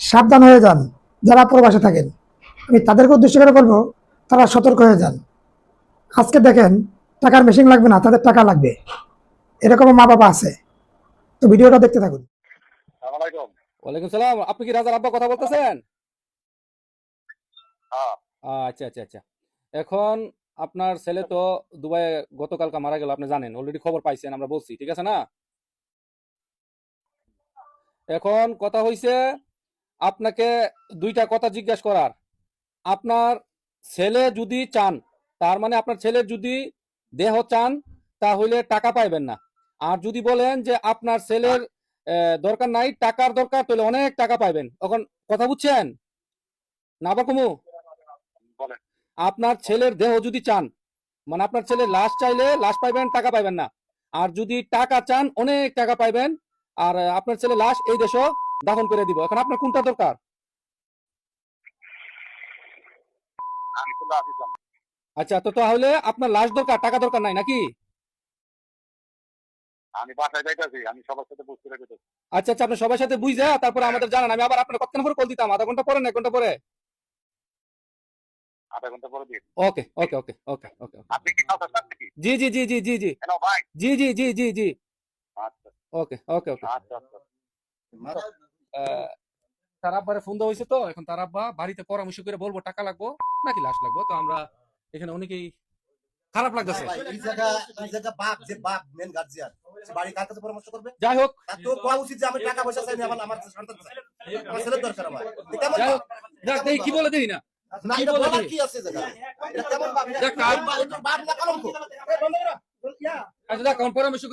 সাবধান হয়ে যান। যারা প্রবাসে থাকেন, আমি তাদেরকে উদ্দেশ্য করে বলবো, তারা সতর্ক হয়ে যান। আজকে দেখেন, টাকার মেশিন লাগবে না, তাদের টাকা লাগবে, এরকম মা বাবা আছে। তো ভিডিওটা দেখতে থাকুন। ওয়ালাইকুম সালাম। আপনি কি রাজার আব্বা কথা বলতেছেন? আচ্ছা আচ্ছা আচ্ছা। এখন আপনার ছেলে তো দুবাইয়ে গতকালকে মারা গেল, আপনি জানেন, অলরেডি খবর পাইছেন, আমরা বলছি, ঠিক আছে না? এখন কথা হইছে আপনাকে দুইটা কথা জিজ্ঞাসা করার। আপনার ছেলে যদি চান, তার মানে আপনার ছেলের যদি দেহ চান, তাহলে টাকা পাইবেন না। আর যদি বলেন যে আপনার ছেলের দরকার নাই, টাকার দরকার, তাহলে অনেক টাকা পাইবেন। এখন কথা বুঝছেন না আবার কমু? আপনার ছেলের দেহ যদি চান, মানে আপনার ছেলের লাশ চাইলে লাশ পাইবেন, টাকা পাইবেন না। আর যদি টাকা চান, অনেক টাকা পাইবেন। আর আপনার ছেলে লাশ এই দেশও দাফন করে দিব। এখন আপনার কোনটা দরকার? আচ্ছা, তো তাহলে আপনার লাশ দরকার, টাকা দরকার নাই নাকি? আমি বাসায় যাইতাছি, আমি সবার সাথে বুঝতে রেখেছি। আচ্ছা আচ্ছা, আপনি সবার সাথে বুঝে তারপরে আমাদের জানান। আমি আবার আপনার কতক্ষণ পরে কল দিতাম? আধা ঘন্টা পরে না 1 ঘন্টা পরে? আধা ঘন্টা পরে দিন। ওকে ওকে ওকে ওকে ওকে। আপনি কি কাউকে আসছেন নাকি? জি জি জি জি জি জি কেন ভাই? জি জি জি জি জি। আচ্ছা ওকে ওকে ওকে। আচ্ছা আচ্ছা। তার আব্বারে ফোন দেওয়া হয়েছে, তো এখন তার আব্বা বাড়িতে পরামর্শ করে বলবো টাকা লাগবো নাকি লাশ লাগবো। তো আমরা এখানে অনেকেই খারাপ লাগতেছে। এই জায়গা বাপ যে বাপ মেন গার্জিয়ান বাড়ি কার কাছে পরামর্শ করবে? যাই হোক, তার তো কোয়া উচিত যে আমি টাকা পয়সা চাই না, আমার সন্তান চাই, আমার ছেলের দরকার আমার। কেমন যাই বাপ? হোক, যাক দেখি কি বলে দিই না। না, কি এটা বলে বলার দিই? কি আছে জায়গা? এটা কেমন বাপ? দেখ, এটা বাপ না কলঙ্ক? আচ্ছা, যাক, এখন পরামর্শ